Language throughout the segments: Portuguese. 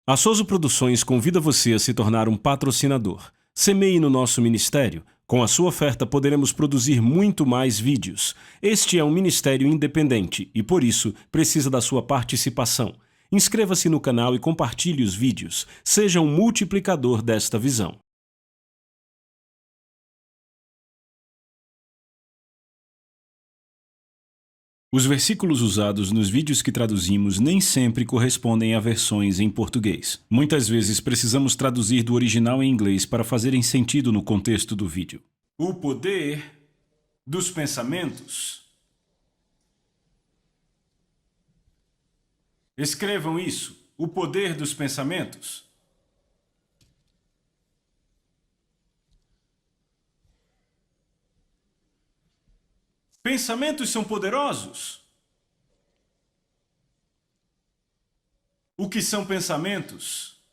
A Souza Produções convida você a se tornar um patrocinador. Semeie no nosso ministério. Com a sua oferta poderemos produzir muito mais vídeos. Este é um ministério independente e, por isso, precisa da sua participação. Inscreva-se no canal e compartilhe os vídeos. Seja um multiplicador desta visão. Os versículos usados nos vídeos que traduzimos nem sempre correspondem a versões em português. Muitas vezes precisamos traduzir do original em inglês para fazerem sentido no contexto do vídeo. O poder dos pensamentos. Escrevam isso. O poder dos pensamentos. Pensamentos são poderosos. O que são pensamentos?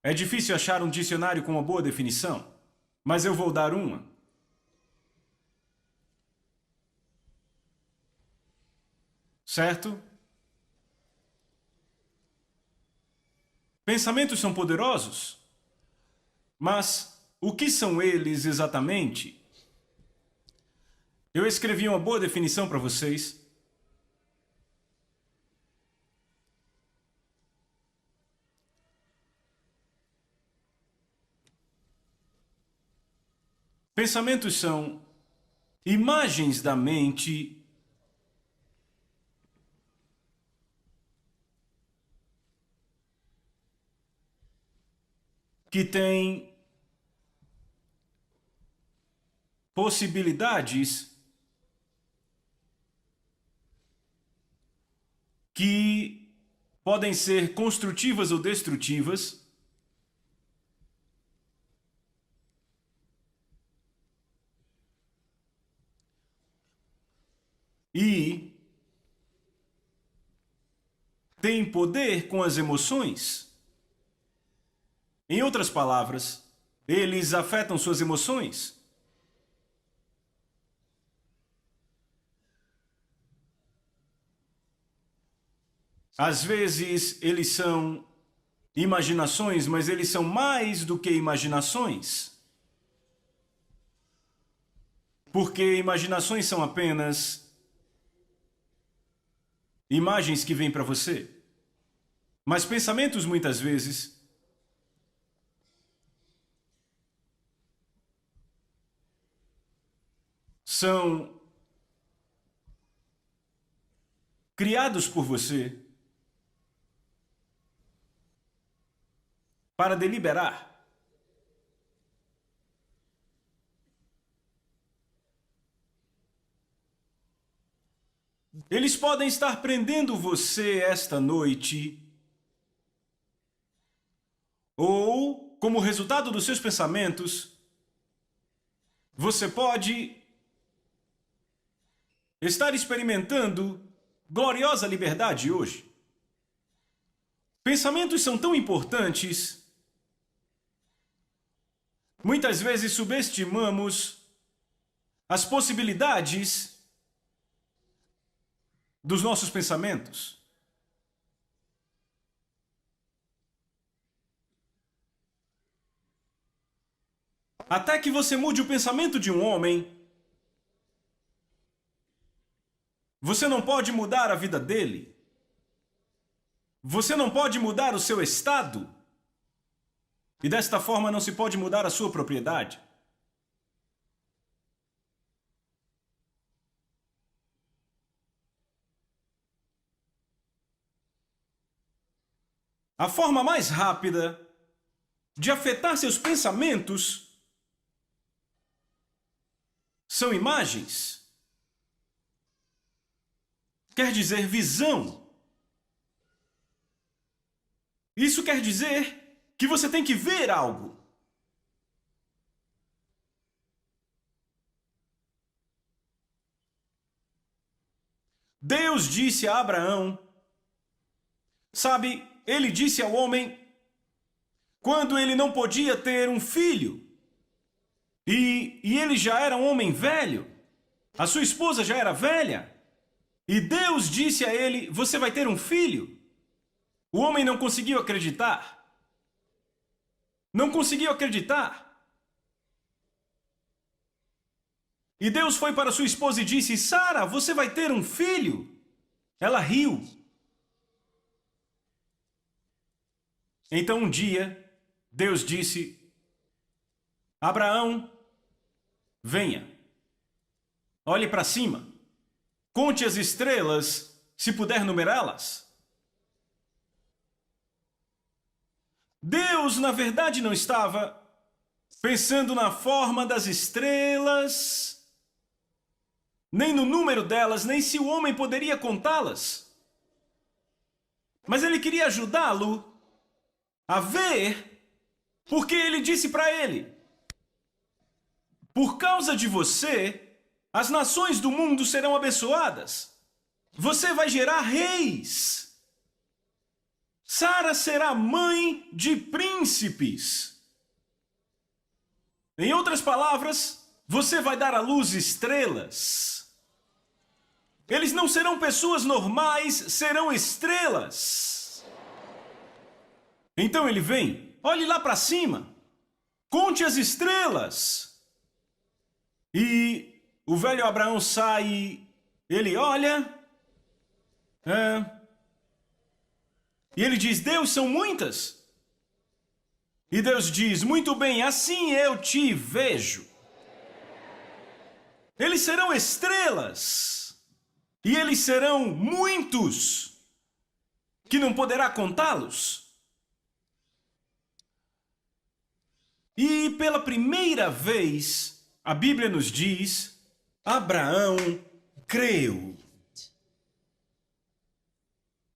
É difícil achar um dicionário com uma boa definição, mas eu vou dar uma. Certo? Pensamentos são poderosos, mas o que são eles exatamente? Eu escrevi uma boa definição para vocês. Pensamentos são imagens da mente que têm possibilidades que podem ser construtivas ou destrutivas. E têm poder com as emoções. Em outras palavras, eles afetam suas emoções. Às vezes, eles são imaginações, mas eles são mais do que imaginações. Porque imaginações são apenas imagens que vêm para você. Mas pensamentos, muitas vezes, são criados por você para deliberar. Eles podem estar prendendo você esta noite, ou, como resultado dos seus pensamentos, você pode estar experimentando gloriosa liberdade hoje. Pensamentos são tão importantes. Muitas vezes subestimamos as possibilidades dos nossos pensamentos. Até que você mude o pensamento de um homem, você não pode mudar a vida dele. Você não pode mudar o seu estado. E desta forma não se pode mudar a sua propriedade. A forma mais rápida de afetar seus pensamentos são imagens. Quer dizer visão. Isso quer dizer que você tem que ver algo. Deus disse a Abraão, sabe, ele disse ao homem, quando ele não podia ter um filho, e ele já era um homem velho, a sua esposa já era velha, E Deus disse a ele: você vai ter um filho. O homem não conseguiu acreditar. Não conseguiu acreditar. E Deus foi para sua esposa e disse: Sara, você vai ter um filho. Ela riu. Então um dia, Deus disse: Abraão, venha. Olhe para cima. Conte as estrelas, se puder numerá-las. Deus, na verdade, não estava pensando na forma das estrelas, nem no número delas, nem se o homem poderia contá-las. Mas ele queria ajudá-lo a ver, porque ele disse para ele: por causa de você, as nações do mundo serão abençoadas. Você vai gerar reis. Sara será mãe de príncipes. Em outras palavras, você vai dar à luz estrelas. Eles não serão pessoas normais, serão estrelas. Então ele vem, olhe lá para cima, conte as estrelas. E o velho Abraão sai, ele olha, e ele diz: Deus, são muitas. E Deus diz: muito bem, assim eu te vejo. Eles serão estrelas, e eles serão muitos, que não poderá contá-los. E pela primeira vez, a Bíblia nos diz, Abraão creu.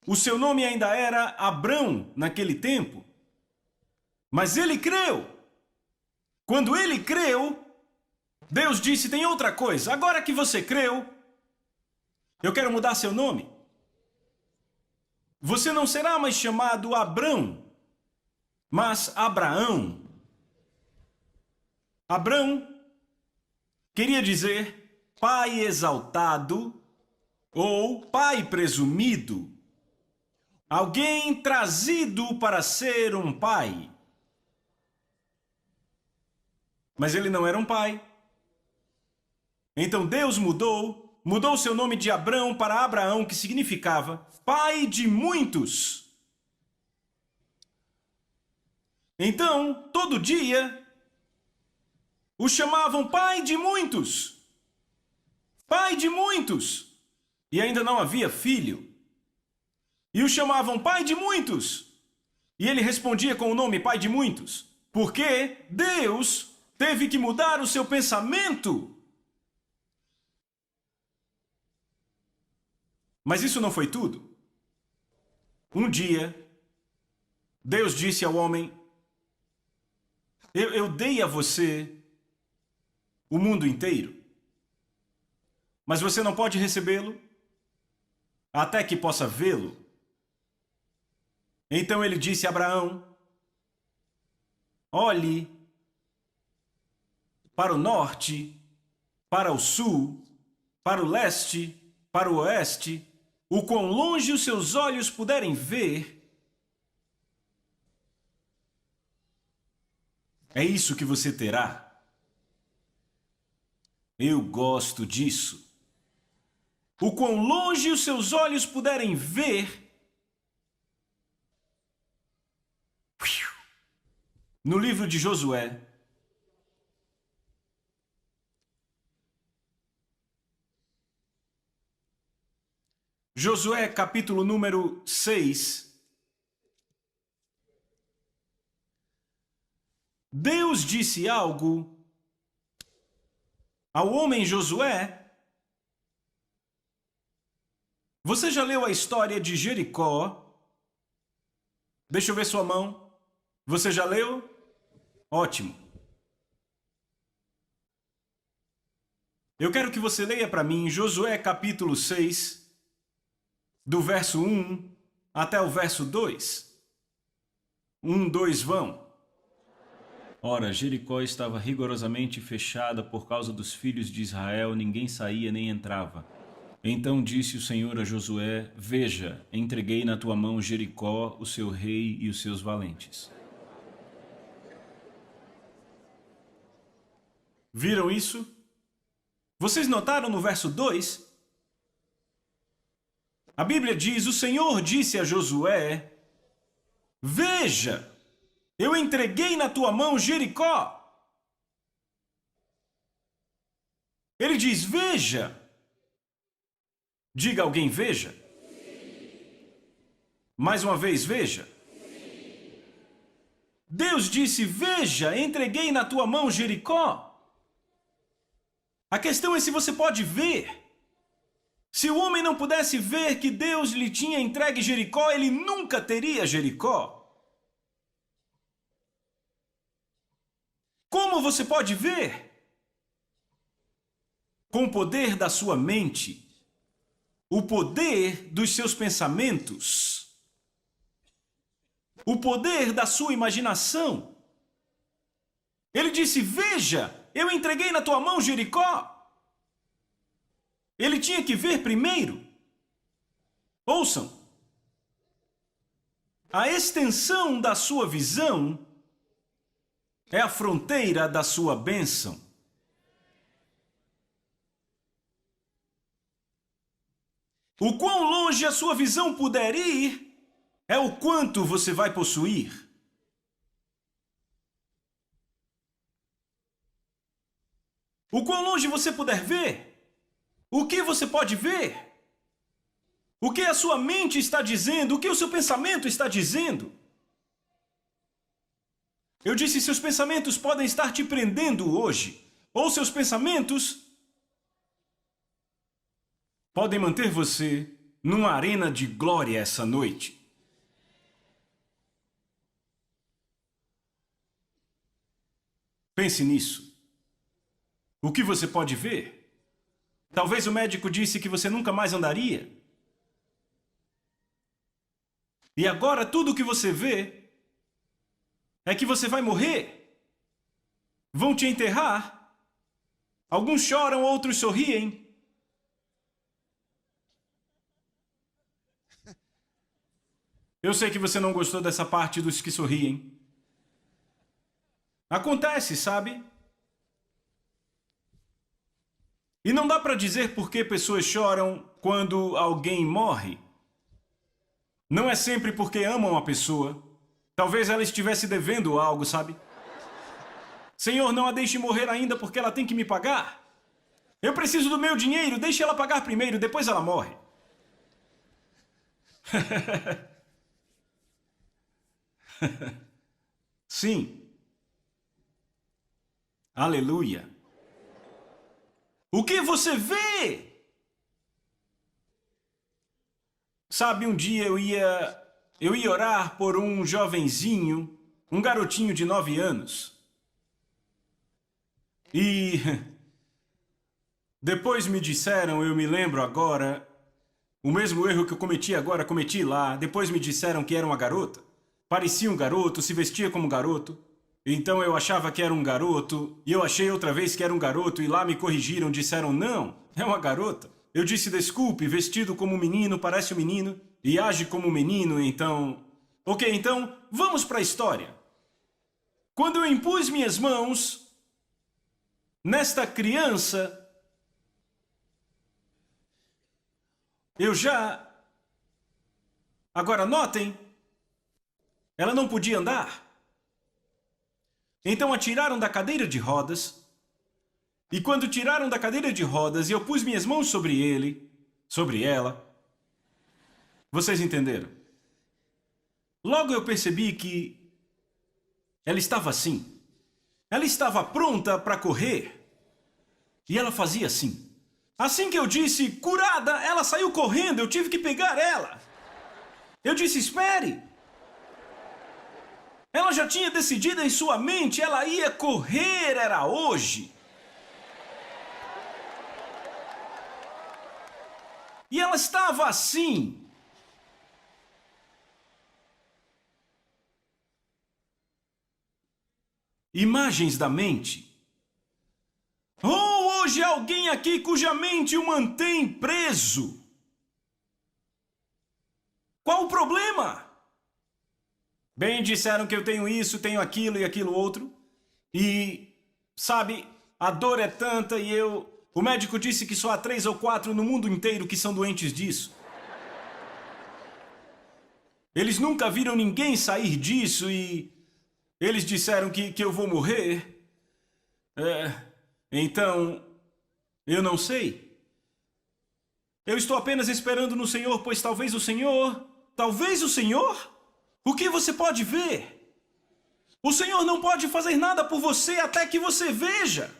O seu nome ainda era Abrão naquele tempo, mas ele creu. Quando ele creu, Deus disse: tem outra coisa, agora que você creu, eu quero mudar seu nome. Você não será mais chamado Abrão, mas Abraão. Abrão queria dizer pai exaltado ou pai presumido. Alguém trazido para ser um pai. Mas ele não era um pai. Então Deus mudou seu nome de Abrão para Abraão, que significava pai de muitos. Então, todo dia, o chamavam pai de muitos. Pai de muitos. E ainda não havia filho. E o chamavam pai de muitos. E ele respondia com o nome pai de muitos. Porque Deus teve que mudar o seu pensamento. Mas isso não foi tudo. Um dia, Deus disse ao homem: eu dei a você o mundo inteiro, mas você não pode recebê-lo até que possa vê-lo. Então ele disse a Abraão: olhe para o norte, para o sul, para o leste, para o oeste, o quão longe os seus olhos puderem ver. É isso que você terá. Eu gosto disso. O quão longe os seus olhos puderem ver. No livro de Josué, Josué capítulo número 6, Deus disse algo ao homem Josué. Você já leu a história de Jericó? Deixa eu ver sua mão. Você já leu? Ótimo. Eu quero que você leia para mim Josué capítulo 6, do verso 1 até o verso 2. 1, 2, vão. Ora, Jericó estava rigorosamente fechada por causa dos filhos de Israel, ninguém saía nem entrava. Então disse o Senhor a Josué: Veja, entreguei na tua mão Jericó, o seu rei e os seus valentes. Viram isso? Vocês notaram no verso 2? A Bíblia diz: o Senhor disse a Josué: Veja, eu entreguei na tua mão Jericó. Ele diz: Veja. Diga alguém: veja. Mais uma vez: veja. Deus disse: Veja, entreguei na tua mão Jericó. A questão é se você pode ver. Se o homem não pudesse ver que Deus lhe tinha entregue Jericó, ele nunca teria Jericó. Como você pode ver? Com o poder da sua mente, o poder dos seus pensamentos, o poder da sua imaginação. Ele disse: Veja, eu entreguei na tua mão Jericó. Ele tinha que ver primeiro. Ouçam. A extensão da sua visão é a fronteira da sua bênção. O quão longe a sua visão puder ir é o quanto você vai possuir. O quão longe você puder ver, o que você pode ver, o que a sua mente está dizendo, o que o seu pensamento está dizendo. Eu disse: seus pensamentos podem estar te prendendo hoje, ou seus pensamentos podem manter você numa arena de glória essa noite. Pense nisso. O que você pode ver? Talvez o médico disse que você nunca mais andaria. E agora tudo o que você vê é que você vai morrer. Vão te enterrar. Alguns choram, outros sorriem. Eu sei que você não gostou dessa parte dos que sorriem. Acontece, sabe? E não dá para dizer por que pessoas choram quando alguém morre. Não é sempre porque amam a pessoa. Talvez ela estivesse devendo algo, sabe? Senhor, não a deixe morrer ainda porque ela tem que me pagar. Eu preciso do meu dinheiro, deixe ela pagar primeiro, depois ela morre. Sim. Aleluia. O que você vê? Sabe, um dia eu ia orar por um jovenzinho, um garotinho de 9 anos. E depois me disseram, eu me lembro agora, o mesmo erro que eu cometi agora, cometi lá. Depois me disseram que era uma garota. Parecia um garoto, se vestia como garoto. Então eu achava que era um garoto, e eu achei outra vez que era um garoto, e lá me corrigiram, disseram: não, é uma garota. Eu disse: desculpe, vestido como um menino, parece um menino, e age como um menino, então... Ok, então, vamos para a história. Quando eu impus minhas mãos nesta criança, eu já... Agora notem, ela não podia andar. Então a tiraram da cadeira de rodas, e quando tiraram da cadeira de rodas e eu pus minhas mãos sobre ele, sobre ela, vocês entenderam? Logo eu percebi que ela estava assim. Ela estava pronta para correr, e ela fazia assim. Assim que eu disse curada, ela saiu correndo, eu tive que pegar ela. Eu disse: espere. Ela já tinha decidido em sua mente, ela ia correr, era hoje. E ela estava assim. Imagens da mente. Oh, hoje há alguém aqui cuja mente o mantém preso. Qual o problema? Bem, disseram que eu tenho isso, tenho aquilo e aquilo outro. E, sabe, a dor é tanta e o médico disse que só há 3 ou 4 no mundo inteiro que são doentes disso. Eles nunca viram ninguém sair disso e eles disseram que eu vou morrer. Então, eu não sei. Eu estou apenas esperando no Senhor, pois talvez o Senhor... O que você pode ver? O Senhor não pode fazer nada por você até que você veja.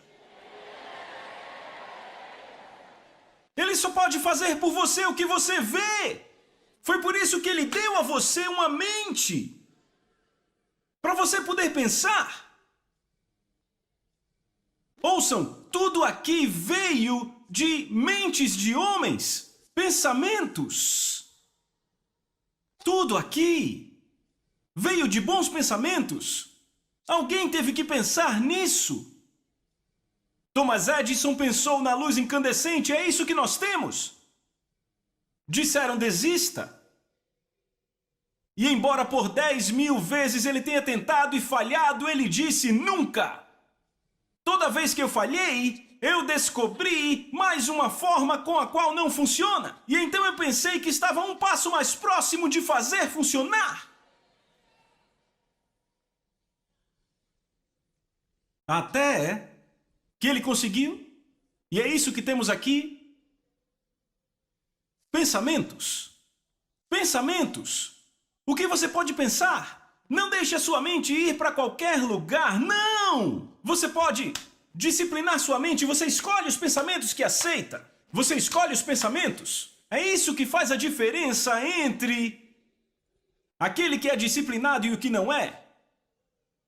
Ele só pode fazer por você o que você vê. Foi por isso que Ele deu a você uma mente. Para você poder pensar. Ouçam, tudo aqui veio de mentes de homens, pensamentos. Tudo aqui veio de bons pensamentos. Alguém teve que pensar nisso. Thomas Edison pensou na luz incandescente, é isso que nós temos. Disseram desista. E embora por 10.000 vezes ele tenha tentado e falhado, ele disse nunca. Toda vez que eu falhei, eu descobri mais uma forma com a qual não funciona. E então eu pensei que estava um passo mais próximo de fazer funcionar. Até que ele conseguiu. E é isso que temos aqui. Pensamentos. Pensamentos. O que você pode pensar? Não deixe a sua mente ir para qualquer lugar. Não! Você pode disciplinar sua mente. Você escolhe os pensamentos que aceita. Você escolhe os pensamentos. É isso que faz a diferença entre aquele que é disciplinado e o que não é.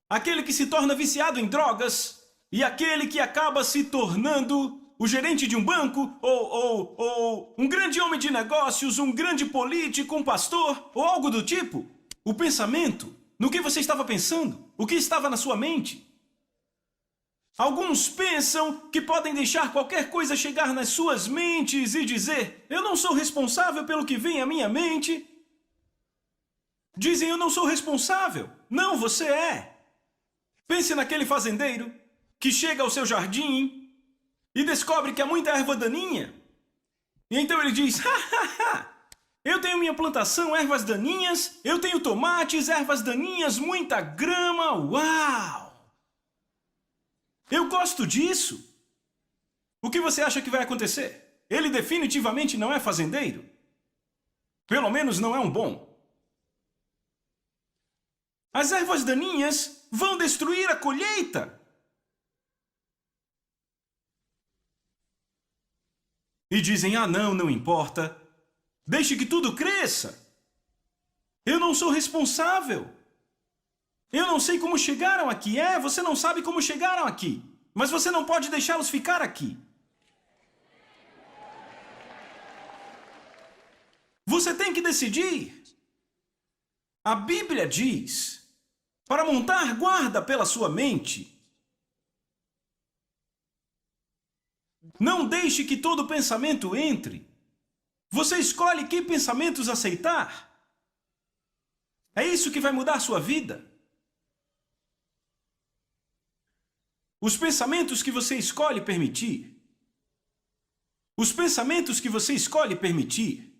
Aquele que se torna viciado em drogas e aquele que acaba se tornando o gerente de um banco ou um grande homem de negócios, um grande político, um pastor ou algo do tipo. O pensamento, no que você estava pensando, o que estava na sua mente. Alguns pensam que podem deixar qualquer coisa chegar nas suas mentes e dizer: eu não sou responsável pelo que vem à minha mente. Dizem: eu não sou responsável. Não, você é. Pense naquele fazendeiro que chega ao seu jardim e descobre que há muita erva daninha. E então ele diz: eu tenho minha plantação, ervas daninhas, eu tenho tomates, ervas daninhas, muita grama, uau! Eu gosto disso. O que você acha que vai acontecer? Ele definitivamente não é fazendeiro. Pelo menos não é um bom. As ervas daninhas vão destruir a colheita. E dizem: ah, não importa. Deixe que tudo cresça. Eu não sou responsável. Eu não sei como chegaram aqui. Você não sabe como chegaram aqui. Mas você não pode deixá-los ficar aqui. Você tem que decidir. A Bíblia diz para montar guarda pela sua mente. Não deixe que todo pensamento entre. Você escolhe que pensamentos aceitar. É isso que vai mudar sua vida. Os pensamentos que você escolhe permitir. Os pensamentos que você escolhe permitir.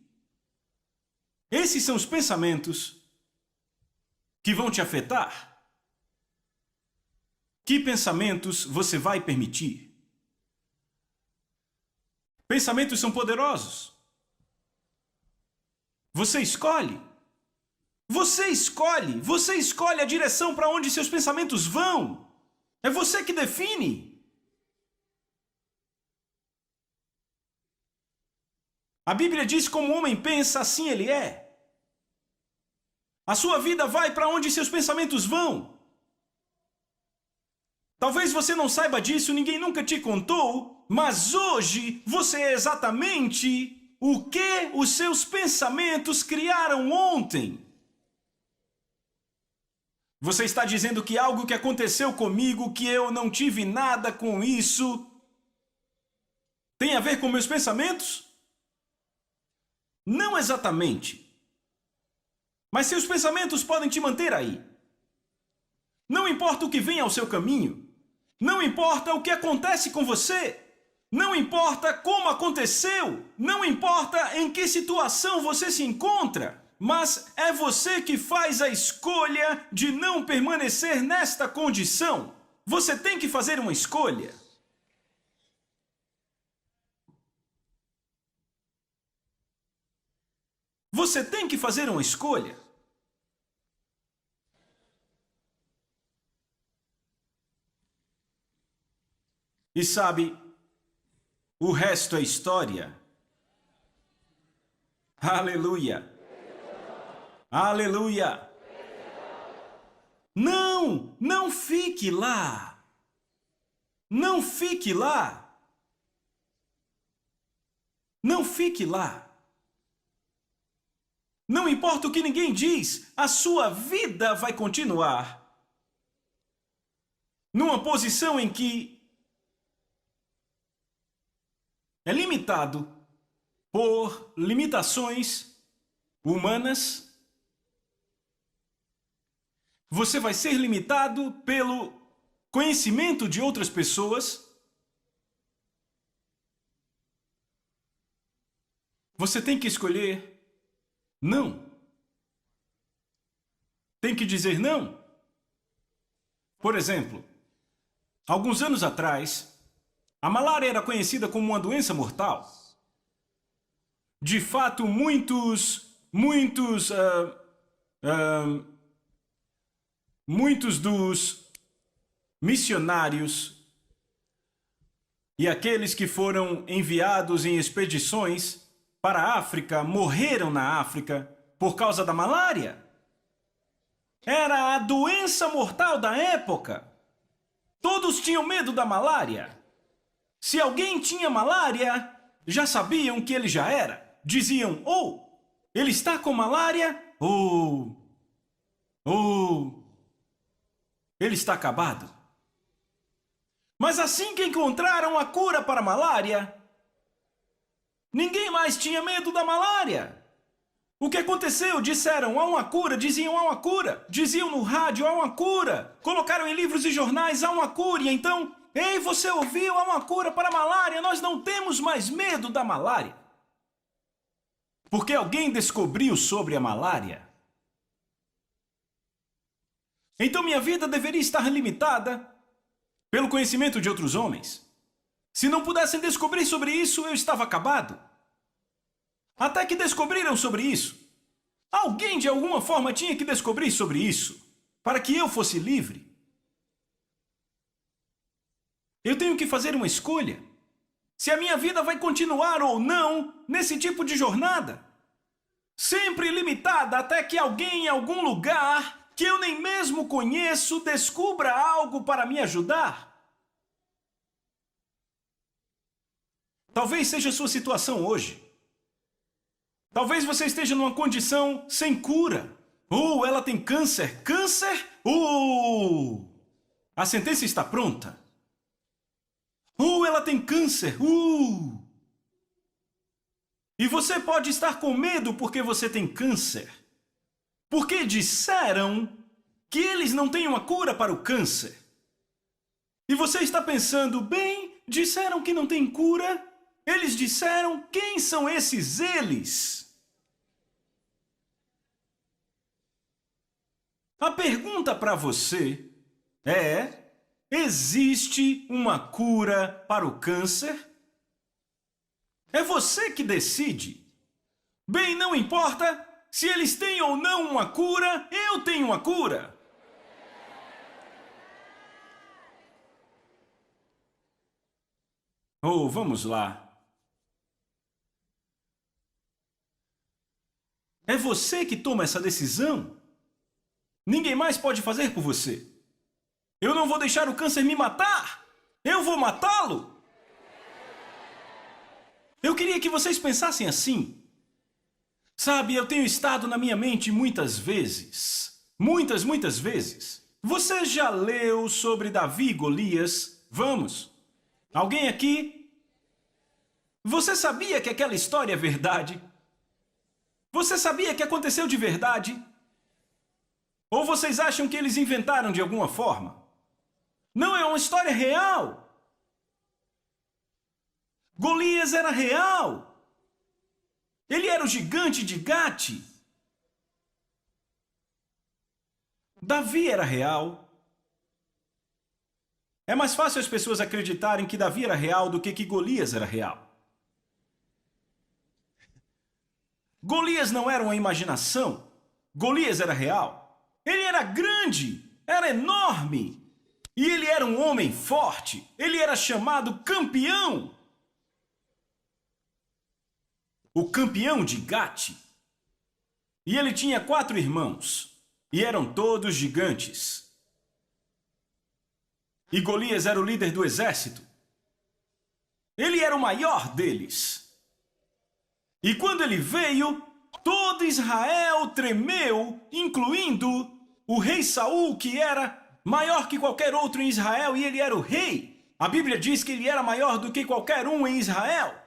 Esses são os pensamentos que vão te afetar. Que pensamentos você vai permitir? Pensamentos são poderosos. Você escolhe. Você escolhe. Você escolhe a direção para onde seus pensamentos vão. É você que define. A Bíblia diz: como o homem pensa, assim ele é. A sua vida vai para onde seus pensamentos vão. Talvez você não saiba disso, ninguém nunca te contou, mas hoje você é exatamente o que os seus pensamentos criaram ontem. Você está dizendo que algo que aconteceu comigo, que eu não tive nada com isso, Tem a ver com meus pensamentos? Não exatamente. Mas seus pensamentos podem te manter aí. Não importa o que vem ao seu caminho. Não importa o que acontece com você. Não importa como aconteceu. Não importa em que situação você se encontra. Mas é você que faz a escolha de não permanecer nesta condição. Você tem que fazer uma escolha. Você tem que fazer uma escolha. E sabe, o resto é história. Aleluia! Aleluia! Não! Não fique lá! Não fique lá! Não fique lá! Não importa o que ninguém diz, a sua vida vai continuar numa posição em que é limitado por limitações humanas. Você vai ser limitado pelo conhecimento de outras pessoas. Você tem que escolher não. Tem que dizer não. Por exemplo, alguns anos atrás, a malária era conhecida como uma doença mortal. De fato, muitos dos missionários e aqueles que foram enviados em expedições para a África morreram na África por causa da malária. Era a doença mortal da época. Todos tinham medo da malária. Se alguém tinha malária, já sabiam que ele já era. Diziam, ele está com malária, ele está acabado. Mas assim que encontraram a cura para a malária, ninguém mais tinha medo da malária. O que aconteceu? Disseram, há uma cura, diziam, há uma cura. Diziam no rádio, há uma cura. Colocaram em livros e jornais, há uma cura. E então, ei, você ouviu, há uma cura para a malária. Nós não temos mais medo da malária. Porque alguém descobriu sobre a malária. Então minha vida deveria estar limitada pelo conhecimento de outros homens. Se não pudessem descobrir sobre isso, eu estava acabado. Até que descobriram sobre isso. Alguém de alguma forma tinha que descobrir sobre isso, para que eu fosse livre. Eu tenho que fazer uma escolha. Se a minha vida vai continuar ou não nesse tipo de jornada. Sempre limitada até que alguém em algum lugar, que eu nem mesmo conheço, descubra algo para me ajudar. Talvez seja a sua situação hoje. Talvez você esteja numa condição sem cura. Ela tem câncer. Câncer? A sentença está pronta. Ela tem câncer. E você pode estar com medo porque você tem câncer. Porque disseram que eles não têm uma cura para o câncer. E você está pensando, bem, disseram que não tem cura? Eles disseram, quem são esses eles? A pergunta para você é, existe uma cura para o câncer? É você que decide. Bem, não importa se eles têm ou não uma cura, eu tenho uma cura. Vamos lá. É você que toma essa decisão. Ninguém mais pode fazer por você. Eu não vou deixar o câncer me matar. Eu vou matá-lo. Eu queria que vocês pensassem assim. Sabe, eu tenho estado na minha mente muitas vezes. Muitas vezes. Você já leu sobre Davi e Golias? Vamos. Alguém aqui? Você sabia que aquela história é verdade? Você sabia que aconteceu de verdade? Ou vocês acham que eles inventaram de alguma forma? Não, é uma história real. Golias era real. Ele era o gigante de Gate. Davi era real. É mais fácil as pessoas acreditarem que Davi era real do que Golias era real. Golias não era uma imaginação. Golias era real. Ele era grande, era enorme. E ele era um homem forte. Ele era chamado campeão. O campeão de Gate. E ele tinha 4 irmãos. E eram todos gigantes. E Golias era o líder do exército. Ele era o maior deles. E quando ele veio, todo Israel tremeu, incluindo o rei Saul, que era maior que qualquer outro em Israel, e ele era o rei. A Bíblia diz que ele era maior do que qualquer um em Israel.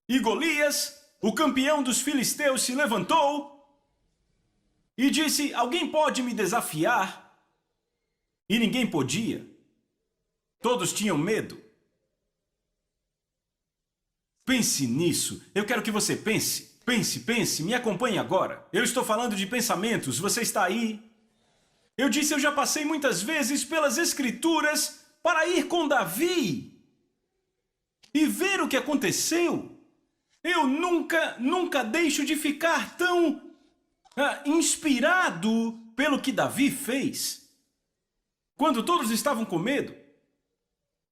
E Golias, o campeão dos filisteus, se levantou e disse: alguém pode me desafiar? E ninguém podia. Todos tinham medo. Pense nisso. Eu quero que você pense. Pense. Me acompanhe agora. Eu estou falando de pensamentos. Você está aí? Eu disse, eu já passei muitas vezes pelas Escrituras para ir com Davi e ver o que aconteceu. Eu nunca deixo de ficar tão inspirado pelo que Davi fez. Quando todos estavam com medo,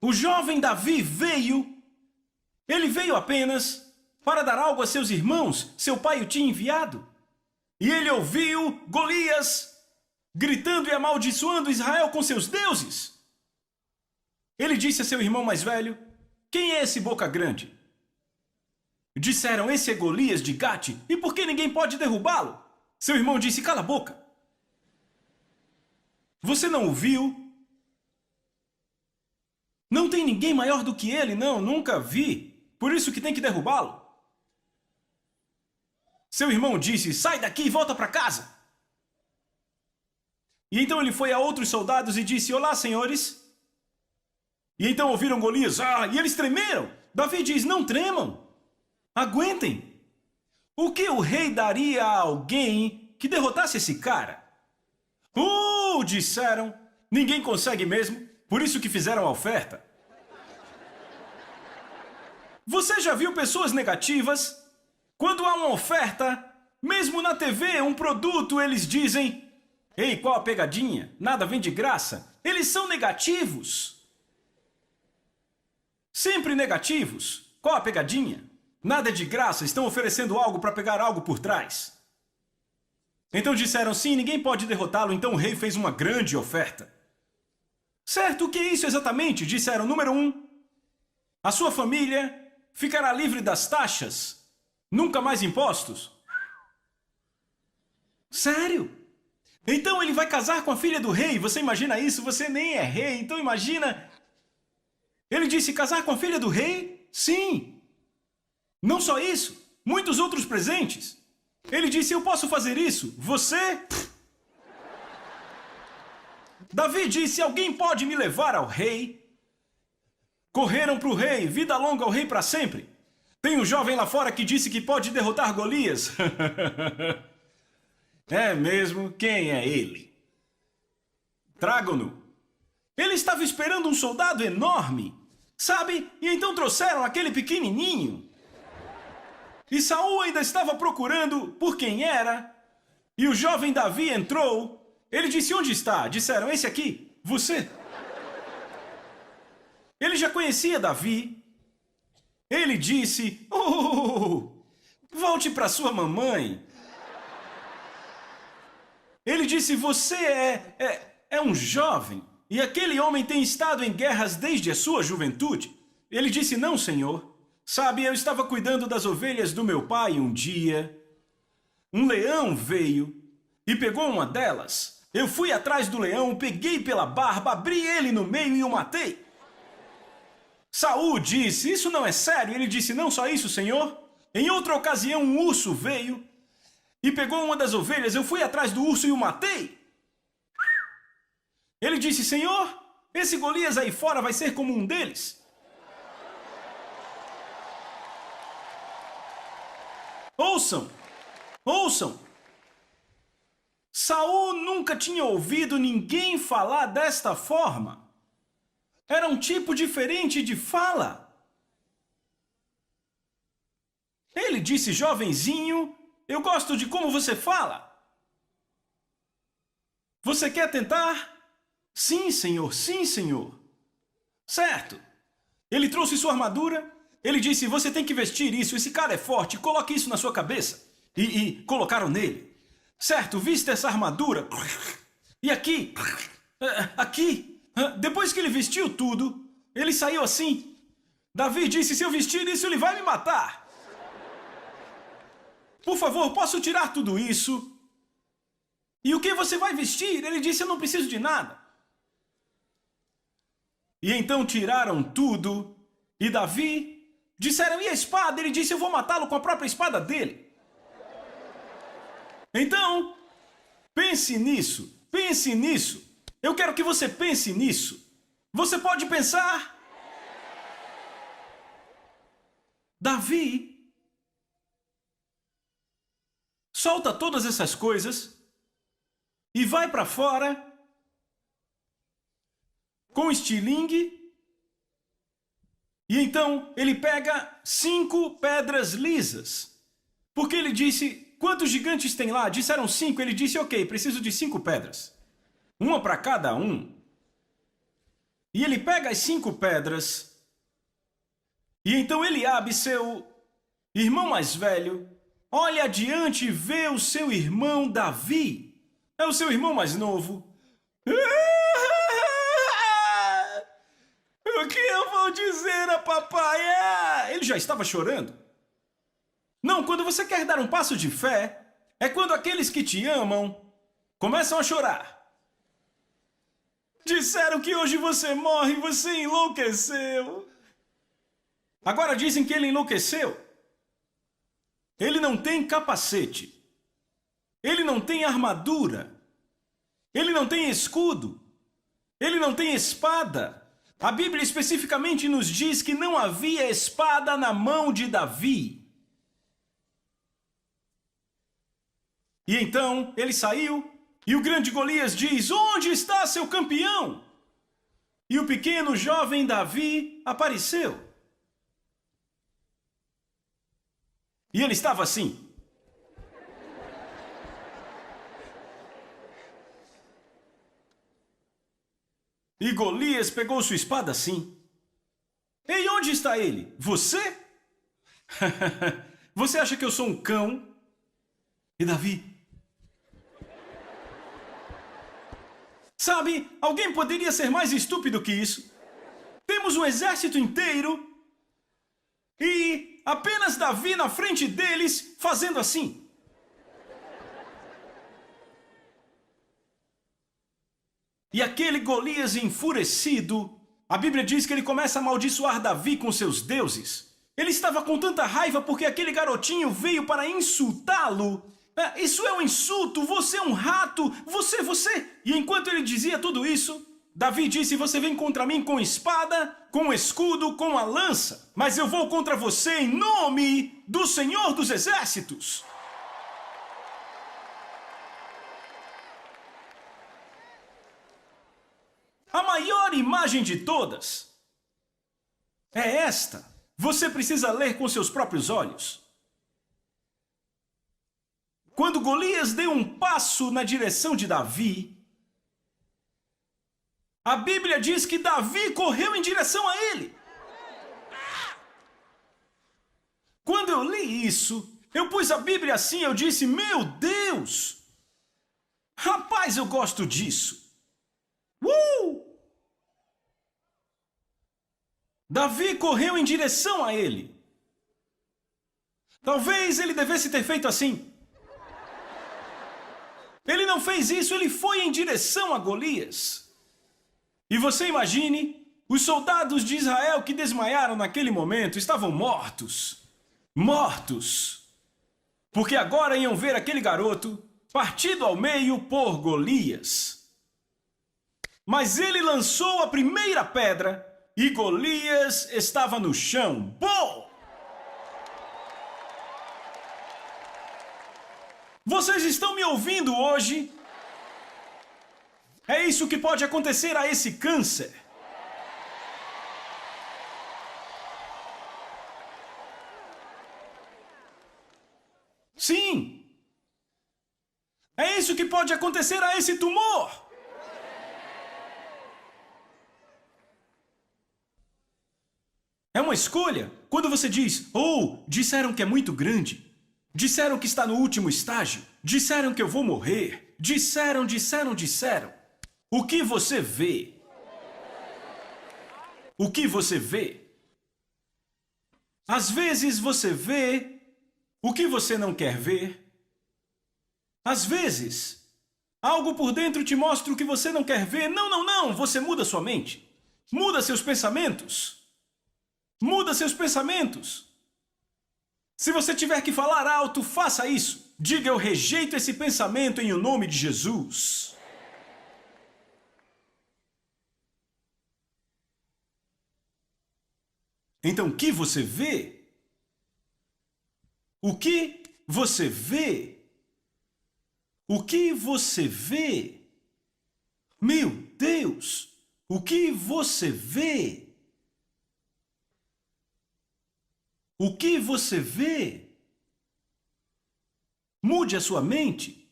o jovem Davi veio. Ele veio apenas para dar algo a seus irmãos. Seu pai o tinha enviado. E ele ouviu Golias gritando e amaldiçoando Israel com seus deuses. Ele disse a seu irmão mais velho: quem é esse boca grande? Disseram: esse é Golias de Gate. E por que ninguém pode derrubá-lo? Seu irmão disse: cala a boca. Você não ouviu? Não tem ninguém maior do que ele, não, nunca vi. Por isso que tem que derrubá-lo. Seu irmão disse: sai daqui e volta para casa. E então ele foi a outros soldados e disse: olá, senhores. E então ouviram Golias, e eles tremeram. Davi diz: não tremam, aguentem. O que o rei daria a alguém que derrotasse esse cara? Disseram, ninguém consegue mesmo, por isso que fizeram a oferta. Você já viu pessoas negativas? Quando há uma oferta, mesmo na TV, um produto, eles dizem: ei, qual a pegadinha? Nada vem de graça. Eles são negativos. Sempre negativos. Qual a pegadinha? Nada é de graça, estão oferecendo algo para pegar algo por trás. Então disseram: sim, ninguém pode derrotá-lo, então o rei fez uma grande oferta. Certo, o que é isso exatamente? Disseram: número 1, a sua família ficará livre das taxas, nunca mais impostos. Sério? Então ele vai casar com a filha do rei, você imagina isso? Você nem é rei, então imagina. Ele disse: casar com a filha do rei? Sim. Não só isso, muitos outros presentes. Ele disse: eu posso fazer isso, você? Davi disse: alguém pode me levar ao rei? Correram para o rei, vida longa ao rei para sempre. Tem um jovem lá fora que disse que pode derrotar Golias. É mesmo? Quem é ele? Tragam-no. Ele estava esperando um soldado enorme, sabe? E então trouxeram aquele pequenininho. E Saul ainda estava procurando por quem era. E o jovem Davi entrou. Ele disse: onde está? Disseram: esse aqui, você. Ele já conhecia Davi. Ele disse: volte para sua mamãe. Ele disse: você é um jovem, e aquele homem tem estado em guerras desde a sua juventude. Ele disse: não, senhor. Sabe, eu estava cuidando das ovelhas do meu pai um dia. Um leão veio e pegou uma delas. Eu fui atrás do leão, peguei pela barba, abri ele no meio e o matei. Saul disse, isso não é sério. Ele disse, não só isso, Senhor. Em outra ocasião, um urso veio e pegou uma das ovelhas. Eu fui atrás do urso e o matei. Ele disse, Senhor, esse Golias aí fora vai ser como um deles. Ouçam, ouçam. Saul nunca tinha ouvido ninguém falar desta forma. Era um tipo diferente de fala. Ele disse, jovenzinho, eu gosto de como você fala. Você quer tentar? Sim, senhor, sim, senhor. Certo. Ele trouxe sua armadura. Ele disse, você tem que vestir isso, esse cara é forte, coloque isso na sua cabeça. E colocaram nele. Certo, vista essa armadura. E aqui, aqui. Depois que ele vestiu tudo, ele saiu assim. Davi disse, se eu vestir isso, ele vai me matar. Por favor, posso tirar tudo isso? E o que você vai vestir? Ele disse, eu não preciso de nada. E então tiraram tudo. E Davi disseram, e a espada? Ele disse, eu vou matá-lo com a própria espada dele. Então, pense nisso. Pense nisso. Eu quero que você pense nisso. Você pode pensar? Davi solta todas essas coisas e vai para fora com estilingue. E então ele pega 5 pedras lisas. Porque ele disse, quantos gigantes tem lá? Disseram 5. Ele disse, ok, preciso de 5 pedras. Uma para cada um. E ele pega as 5 pedras. E então Eliabe, seu irmão mais velho, olha adiante e vê o seu irmão Davi. É o seu irmão mais novo. O que eu vou dizer a papai? Ele já estava chorando. Não, quando você quer dar um passo de fé, é quando aqueles que te amam começam a chorar. Disseram que hoje você morre e você enlouqueceu. Agora dizem que ele enlouqueceu. Ele não tem capacete. Ele não tem armadura. Ele não tem escudo. Ele não tem espada. A Bíblia especificamente nos diz que não havia espada na mão de Davi. E então ele saiu e o grande Golias diz, onde está seu campeão? E o pequeno jovem Davi apareceu. E ele estava assim. E Golias pegou sua espada assim. Ei, onde está ele? Você? Você acha que eu sou um cão? E Davi? Sabe, alguém poderia ser mais estúpido que isso? Temos um exército inteiro e apenas Davi na frente deles fazendo assim. E aquele Golias enfurecido, a Bíblia diz que ele começa a amaldiçoar Davi com seus deuses. Ele estava com tanta raiva porque aquele garotinho veio para insultá-lo. Isso é um insulto, você é um rato, você. E enquanto ele dizia tudo isso, Davi disse, você vem contra mim com espada, com escudo, com a lança. Mas eu vou contra você em nome do Senhor dos Exércitos. A maior imagem de todas é esta. Você precisa ler com seus próprios olhos. Quando Golias deu um passo na direção de Davi, a Bíblia diz que Davi correu em direção a ele. Quando eu li isso, eu pus a Bíblia assim, eu disse, meu Deus! Rapaz, eu gosto disso. Davi correu em direção a ele. Talvez ele devesse ter feito assim. Ele não fez isso, ele foi em direção a Golias. E você imagine Os soldados de Israel que desmaiaram naquele momento estavam mortos. Mortos! Porque agora iam ver aquele garoto partido ao meio por Golias. Mas ele lançou a primeira pedra e Golias estava no chão. Bom! Vocês estão me ouvindo hoje? É isso que pode acontecer a esse câncer. Sim! É isso que pode acontecer a esse tumor. É uma escolha. Quando você diz, disseram que é muito grande. Disseram que está no último estágio. Disseram que eu vou morrer. Disseram. O que você vê? O que você vê? Às vezes você vê o que você não quer ver. Às vezes, algo por dentro te mostra o que você não quer ver. Não. Você muda sua mente. Muda seus pensamentos. Muda seus pensamentos. Se você tiver que falar alto, faça isso. Diga, eu rejeito esse pensamento em o nome de Jesus. Então, o que você vê? O que você vê? O que você vê? Meu Deus! O que você vê? O que você vê? Mude a sua mente.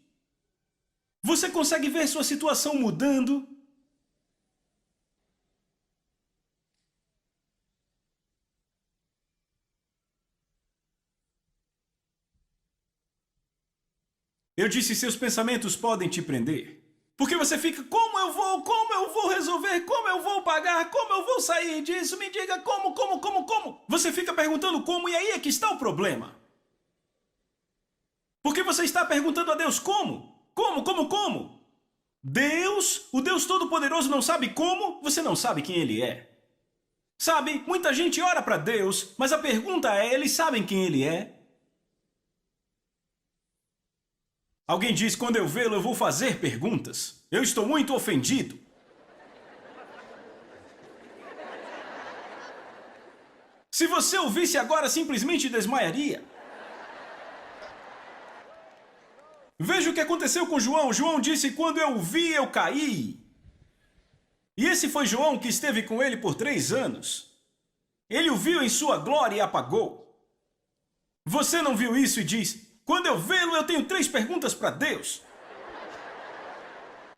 Você consegue ver sua situação mudando? Eu disse, seus pensamentos podem te prender. Porque você fica, como eu vou resolver, como eu vou pagar, como eu vou sair disso, me diga como. Você fica perguntando como e aí é que está o problema. Porque você está perguntando a Deus como? Como? Deus, o Deus Todo-Poderoso não sabe como, você não sabe quem Ele é. Sabe, muita gente ora para Deus, mas a pergunta é, eles sabem quem Ele é? Alguém diz, quando eu vê-lo, eu vou fazer perguntas. Eu estou muito ofendido. Se você o visse agora, simplesmente desmaiaria. Veja o que aconteceu com João. João disse, quando eu o vi, eu caí. E esse foi João que esteve com ele por 3 anos. Ele o viu em sua glória e apagou. Você não viu isso e diz, quando eu vê-lo, eu tenho 3 perguntas para Deus.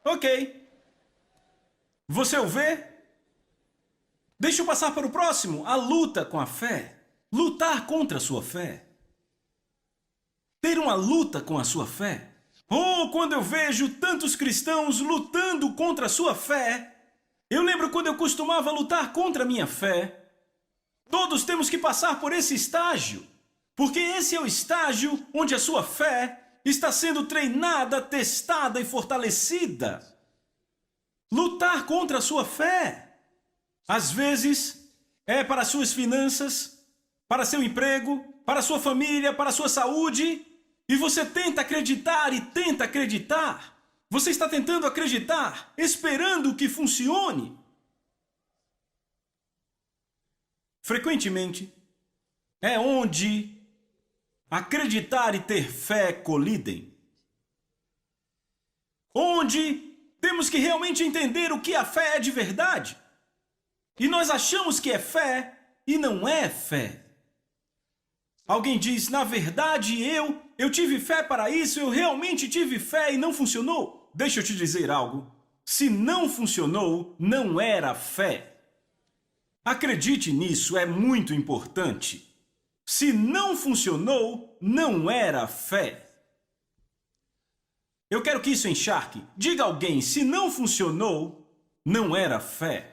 Ok. Você o vê? Deixa eu passar para o próximo. A luta com a fé. Lutar contra a sua fé. Ter uma luta com a sua fé. Quando eu vejo tantos cristãos lutando contra a sua fé. Eu lembro quando eu costumava lutar contra a minha fé. Todos temos que passar por esse estágio. Porque esse é o estágio onde a sua fé está sendo treinada, testada e fortalecida. Lutar contra a sua fé. Às vezes é para suas finanças, para seu emprego, para sua família, para sua saúde. E você tenta acreditar e tenta acreditar. Você está tentando acreditar, esperando que funcione. Frequentemente é onde acreditar e ter fé colidem. Onde temos que realmente entender o que a fé é de verdade. E nós achamos que é fé e não é fé. Alguém diz, na verdade eu tive fé para isso, eu realmente tive fé e não funcionou. Deixa eu te dizer algo. Se não funcionou, não era fé. Acredite nisso, é muito importante. Se não funcionou, não era fé. Eu quero que isso encharque. Diga a alguém, se não funcionou, não era fé.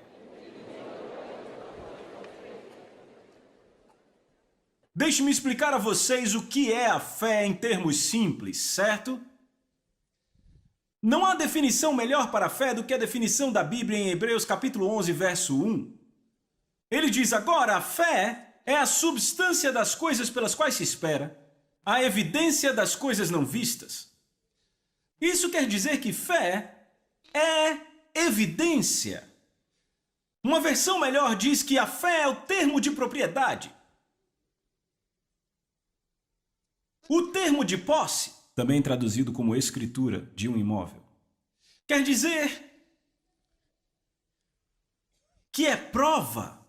Deixe-me explicar a vocês o que é a fé em termos simples, certo? Não há definição melhor para a fé do que a definição da Bíblia em Hebreus capítulo 11, verso 1. Ele diz agora, a fé é a substância das coisas pelas quais se espera, a evidência das coisas não vistas. Isso quer dizer que fé é evidência. Uma versão melhor diz que a fé é o termo de propriedade. O termo de posse, também traduzido como escritura de um imóvel, quer dizer que é prova.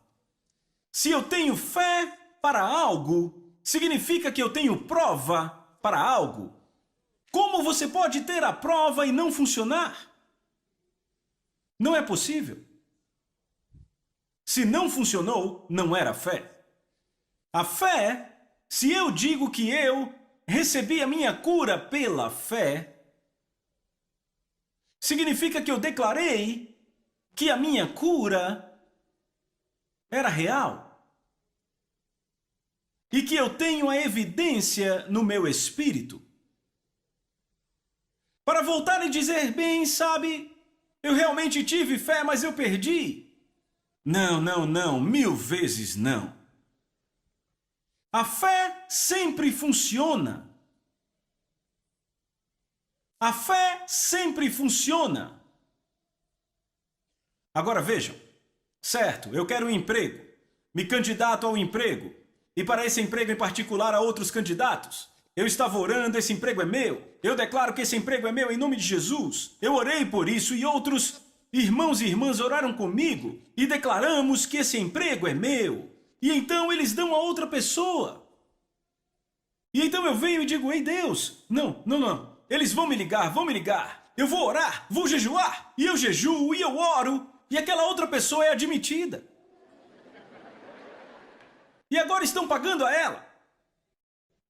Se eu tenho fé para algo, significa que eu tenho prova para algo. Como você pode ter a prova e não funcionar? Não é possível. Se não funcionou, não era fé. A fé, se eu digo que eu recebi a minha cura pela fé, significa que eu declarei que a minha cura era real. E que eu tenho a evidência no meu espírito. Para voltar e dizer, bem, sabe, eu realmente tive fé, mas eu perdi. Não, não, não, 1000 vezes não. A fé sempre funciona. A fé sempre funciona. Agora vejam, certo, eu quero um emprego, me candidato ao emprego, e para esse emprego em particular a outros candidatos. Eu estava orando, esse emprego é meu. Eu declaro que esse emprego é meu em nome de Jesus. Eu orei por isso e outros irmãos e irmãs oraram comigo e declaramos que esse emprego é meu. E então eles dão a outra pessoa. E então eu venho e digo, ei Deus, não. Eles vão me ligar. Eu vou orar, vou jejuar. E eu jejuo e eu oro. E aquela outra pessoa é admitida. E agora estão pagando a ela.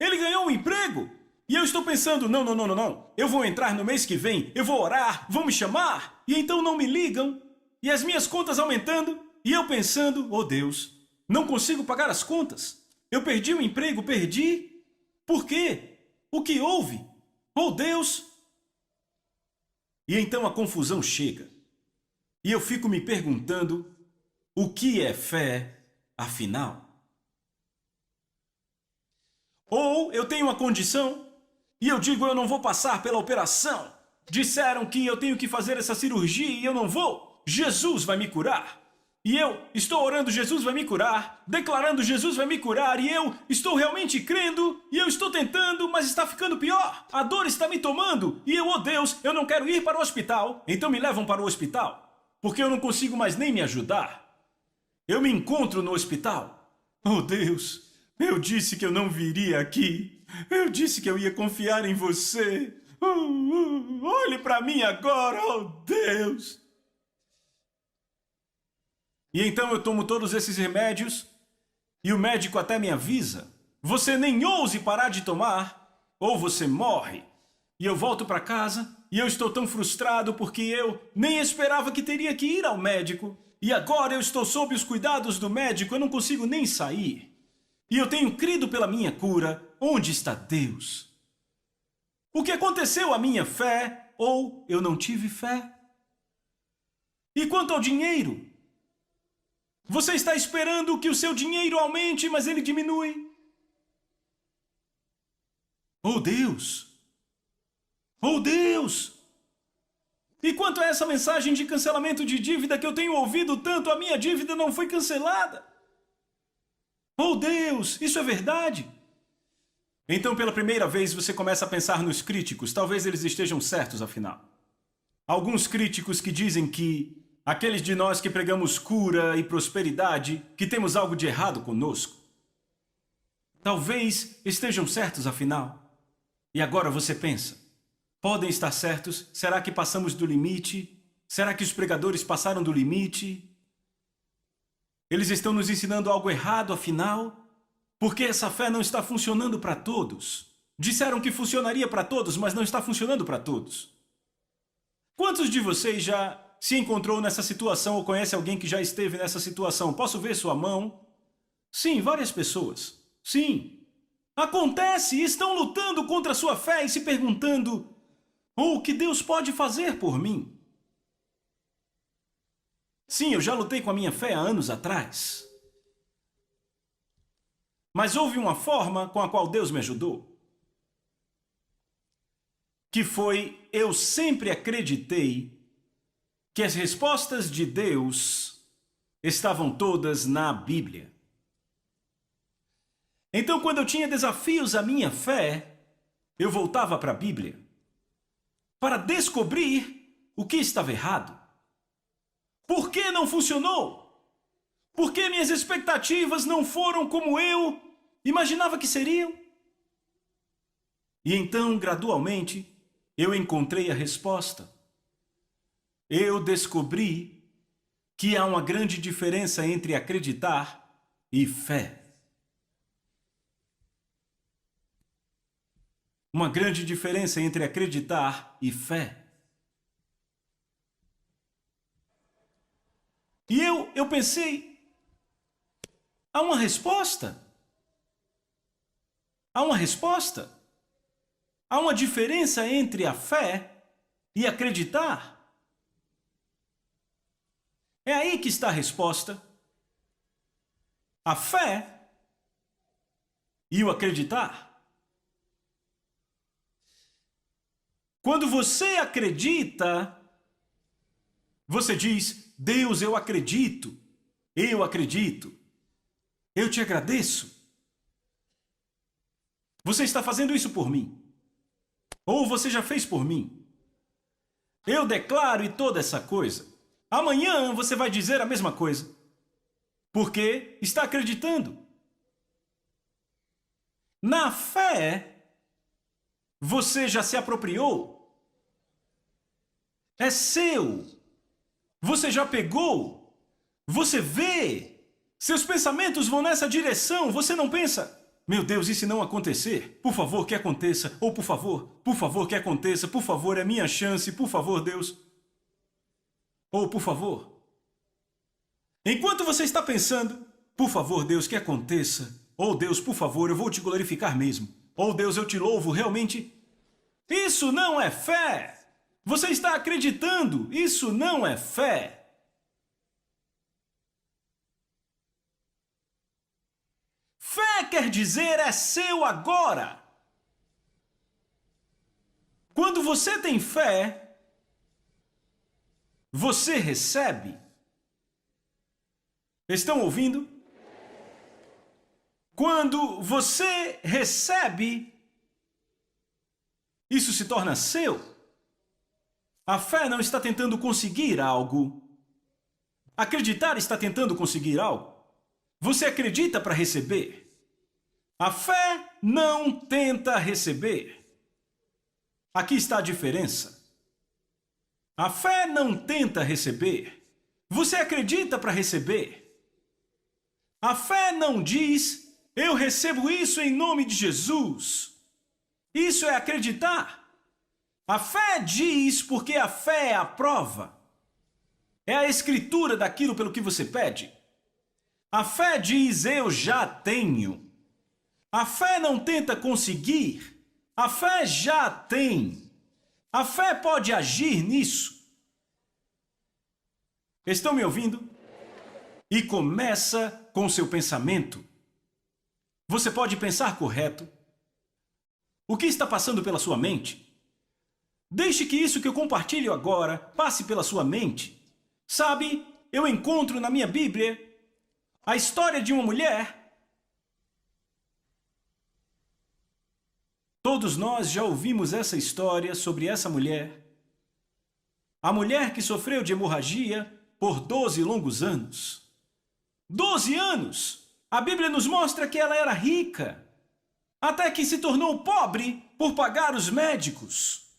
Ele ganhou um emprego. E eu estou pensando, não. Eu vou entrar no mês que vem, eu vou orar, vão me chamar. E então não me ligam. E as minhas contas aumentando. E eu pensando, oh Deus, não consigo pagar as contas. Eu perdi o emprego, perdi. Por quê? O que houve? Oh Deus. E então a confusão chega. E eu fico me perguntando, o que é fé, afinal? Ou eu tenho uma condição e eu digo eu não vou passar pela operação. Disseram que eu tenho que fazer essa cirurgia e eu não vou. Jesus vai me curar. E eu estou orando, Jesus vai me curar. Declarando, Jesus vai me curar. E eu estou realmente crendo. E eu estou tentando, mas está ficando pior. A dor está me tomando. E eu, oh Deus, eu não quero ir para o hospital. Então me levam para o hospital. Porque eu não consigo mais nem me ajudar. Eu me encontro no hospital. Oh Deus. Eu disse que eu não viria aqui. Eu disse que eu ia confiar em você. Olhe para mim agora, oh Deus. E então eu tomo todos esses remédios e o médico até me avisa. Você nem ouse parar de tomar ou você morre. E eu volto para casa e eu estou tão frustrado porque eu nem esperava que teria que ir ao médico. E agora eu estou sob os cuidados do médico, eu não consigo nem sair. E eu tenho crido pela minha cura. Onde está Deus? O que aconteceu à minha fé? Ou eu não tive fé? E quanto ao dinheiro? Você está esperando que o seu dinheiro aumente, mas ele diminui. Oh Deus! Oh Deus! E quanto a essa mensagem de cancelamento de dívida que eu tenho ouvido tanto, a minha dívida não foi cancelada. Oh Deus, isso é verdade? Então pela primeira vez você começa a pensar nos críticos, talvez eles estejam certos afinal. Alguns críticos que dizem que aqueles de nós que pregamos cura e prosperidade, que temos algo de errado conosco. Talvez estejam certos afinal. E agora você pensa, podem estar certos? Será que passamos do limite? Será que os pregadores passaram do limite? Eles estão nos ensinando algo errado, afinal? Porque essa fé não está funcionando para todos. Disseram que funcionaria para todos, mas não está funcionando para todos. Quantos de vocês já se encontrou nessa situação ou conhece alguém que já esteve nessa situação? Posso ver sua mão? Sim, várias pessoas. Sim. Acontece, estão lutando contra a sua fé e se perguntando, o que Deus pode fazer por mim? Sim, eu já lutei com a minha fé há anos atrás. Mas houve uma forma com a qual Deus me ajudou, que foi: eu sempre acreditei que as respostas de Deus estavam todas na Bíblia. Então, quando eu tinha desafios à minha fé, eu voltava para a Bíblia para descobrir o que estava errado. Por que não funcionou? Por que minhas expectativas não foram como eu imaginava que seriam? E então, gradualmente, eu encontrei a resposta. Eu descobri que há uma grande diferença entre acreditar e fé. Uma grande diferença entre acreditar e fé. E eu pensei, há uma resposta. Há uma resposta. Há uma diferença entre a fé e acreditar. É aí que está a resposta. A fé e o acreditar. Quando você acredita, você diz: Deus, eu acredito, eu te agradeço. Você está fazendo isso por mim. Ou você já fez por mim. Eu declaro e toda essa coisa. Amanhã você vai dizer a mesma coisa. Porque está acreditando. Na fé, você já se apropriou. É seu. Você já pegou. Você vê. Seus pensamentos vão nessa direção. Você não pensa: meu Deus, e se não acontecer? Por favor, que aconteça. Ou por favor, que aconteça. Por favor, é minha chance. Por favor, Deus. Ou por favor. Enquanto você está pensando: por favor, Deus, que aconteça. Ou Deus, por favor, eu vou te glorificar mesmo. Ou Deus, eu te louvo realmente. Isso não é fé. Você está acreditando. Isso não é fé. Fé quer dizer é seu agora. Quando você tem fé, você recebe. Estão ouvindo? Quando você recebe, isso se torna seu. A fé não está tentando conseguir algo. Acreditar está tentando conseguir algo. Você acredita para receber. A fé não tenta receber. Aqui está a diferença. A fé não tenta receber. Você acredita para receber. A fé não diz: eu recebo isso em nome de Jesus. Isso é acreditar. A fé diz porque a fé é a prova. É a escritura daquilo pelo que você pede. A fé diz: eu já tenho. A fé não tenta conseguir. A fé já tem. A fé pode agir nisso. Estão me ouvindo? E começa com seu pensamento. Você pode pensar correto. O que está passando pela sua mente? Deixe que isso que eu compartilho agora passe pela sua mente. Sabe, eu encontro na minha Bíblia a história de uma mulher. Todos nós já ouvimos essa história sobre essa mulher. A mulher que sofreu de hemorragia por 12 longos anos. 12 anos! A Bíblia nos mostra que ela era rica, até que se tornou pobre por pagar os médicos.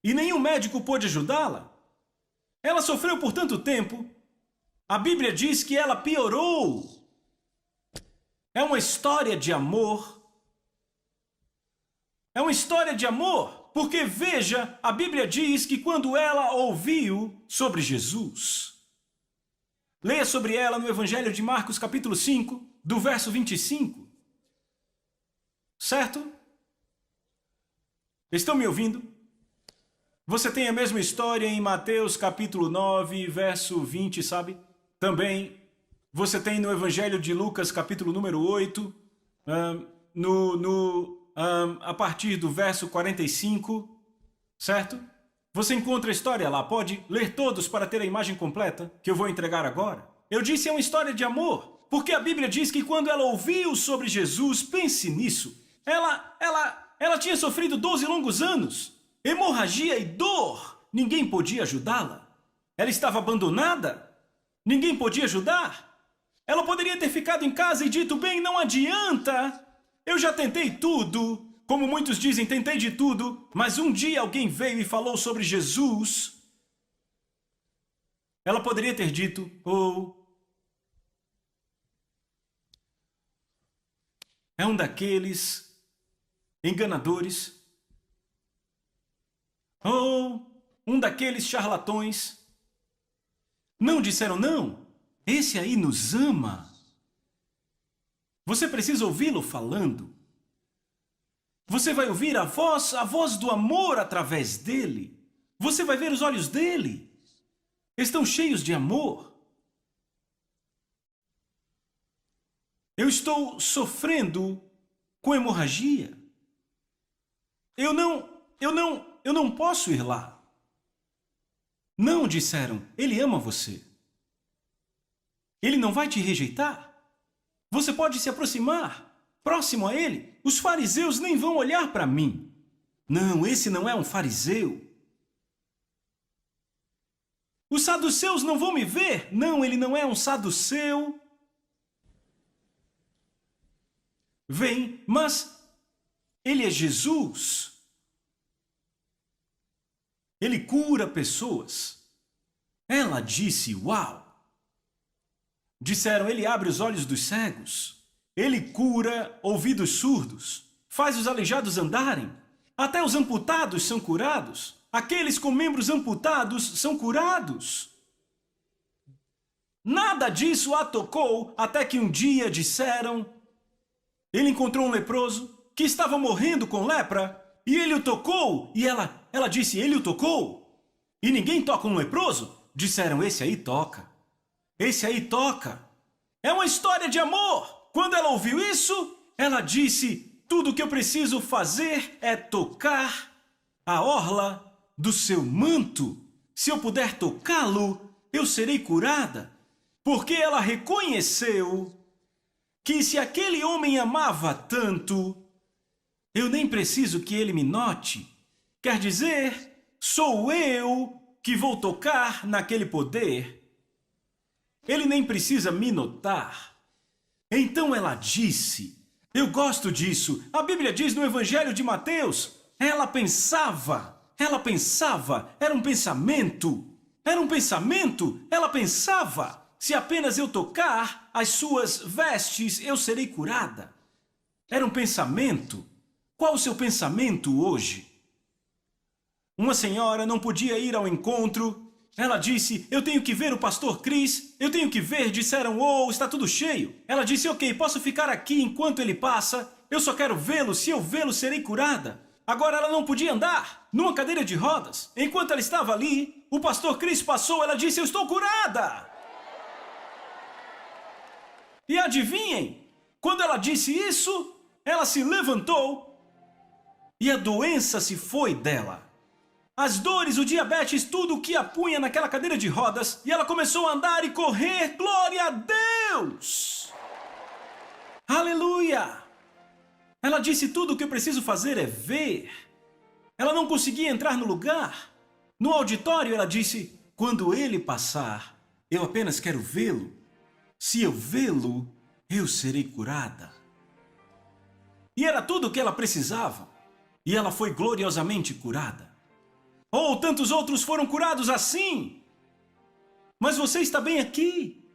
E nenhum médico pôde ajudá-la. Ela sofreu por tanto tempo. A Bíblia diz que ela piorou. É uma história de amor. É uma história de amor, porque veja, a Bíblia diz que quando ela ouviu sobre Jesus, leia sobre ela no Evangelho de Marcos, capítulo 5, do verso 25. Certo? Estão me ouvindo? Você tem a mesma história em Mateus, capítulo 9, verso 20, sabe? Também você tem no Evangelho de Lucas, capítulo número 8, a partir do verso 45, certo? Você encontra a história lá, pode ler todos para ter a imagem completa que eu vou entregar agora. Eu disse é uma história de amor, porque a Bíblia diz que quando ela ouviu sobre Jesus, pense nisso, ela tinha sofrido 12 longos anos, hemorragia e dor, ninguém podia ajudá-la. Ela estava abandonada, ninguém podia ajudar. Ela poderia ter ficado em casa e dito, bem, não adianta, eu já tentei tudo. Como muitos dizem, tentei de tudo, mas um dia alguém veio e falou sobre Jesus. Ela poderia ter dito, é um daqueles enganadores, um daqueles charlatões. Não disseram não, esse aí nos ama. Você precisa ouvi-lo falando. Você vai ouvir a voz do amor através dele. Você vai ver os olhos dele. Estão cheios de amor. Eu estou sofrendo com hemorragia. Eu não posso ir lá. Não, disseram, ele ama você. Ele não vai te rejeitar. Você pode se aproximar. Próximo a ele, os fariseus nem vão olhar para mim. Não, esse não é um fariseu. Os saduceus não vão me ver. Não, ele não é um saduceu. Vem, mas ele é Jesus. Ele cura pessoas. Ela disse, uau. Disseram, ele abre os olhos dos cegos. Ele cura ouvidos surdos, faz os aleijados andarem, até os amputados são curados, aqueles com membros amputados são curados. Nada disso a tocou até que um dia disseram, ele encontrou um leproso que estava morrendo com lepra e ele o tocou e ela disse, ele o tocou? E ninguém toca um leproso? Disseram, esse aí toca, esse aí toca. É uma história de amor. Quando ela ouviu isso, ela disse, tudo o que eu preciso fazer é tocar a orla do seu manto. Se eu puder tocá-lo, eu serei curada. Porque ela reconheceu que se aquele homem amava tanto, eu nem preciso que ele me note. Quer dizer, sou eu que vou tocar naquele poder. Ele nem precisa me notar. Então ela disse, eu gosto disso, a Bíblia diz no Evangelho de Mateus, ela pensava, era um pensamento, ela pensava, se apenas eu tocar as suas vestes, eu serei curada. Era um pensamento. Qual o seu pensamento hoje? Uma senhora não podia ir ao encontro. Ela disse, eu tenho que ver o pastor Chris, eu tenho que ver, disseram, está tudo cheio. Ela disse, ok, posso ficar aqui enquanto ele passa, eu só quero vê-lo, se eu vê-lo serei curada. Agora ela não podia andar, numa cadeira de rodas. Enquanto ela estava ali, o pastor Chris passou, ela disse, eu estou curada. E adivinhem, quando ela disse isso, ela se levantou e a doença se foi dela. As dores, o diabetes, tudo o que a punha naquela cadeira de rodas. E ela começou a andar e correr. Glória a Deus! Aleluia! Ela disse, tudo o que eu preciso fazer é ver. Ela não conseguia entrar no lugar. No auditório, ela disse, quando ele passar, eu apenas quero vê-lo. Se eu vê-lo, eu serei curada. E era tudo o que ela precisava. E ela foi gloriosamente curada. Tantos outros foram curados assim. Mas você está bem aqui.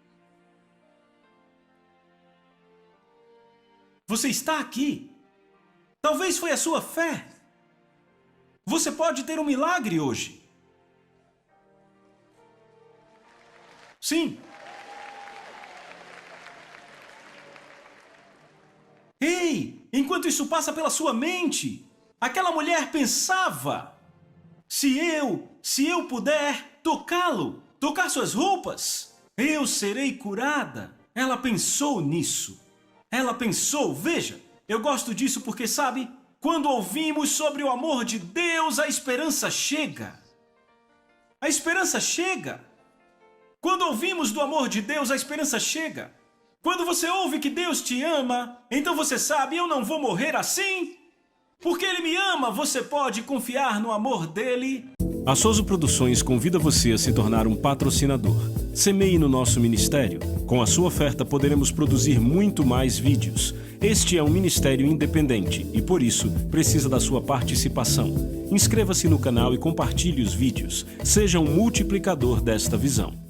Você está aqui. Talvez foi a sua fé. Você pode ter um milagre hoje. Sim. Ei, enquanto isso passa pela sua mente, aquela mulher pensava, se eu puder tocá-lo, tocar suas roupas, eu serei curada. Ela pensou nisso. Ela pensou, veja, Eu gosto disso porque, sabe, quando ouvimos sobre o amor de Deus, a esperança chega. A esperança chega. Quando ouvimos do amor de Deus, a esperança chega. Quando você ouve que Deus te ama, então você sabe, eu não vou morrer assim. Porque Ele me ama, você pode confiar no amor dEle. A Soso Produções convida você a se tornar um patrocinador. Semeie no nosso ministério. Com a sua oferta poderemos produzir muito mais vídeos. Este é um ministério independente e, por isso, precisa da sua participação. Inscreva-se no canal e compartilhe os vídeos. Seja um multiplicador desta visão.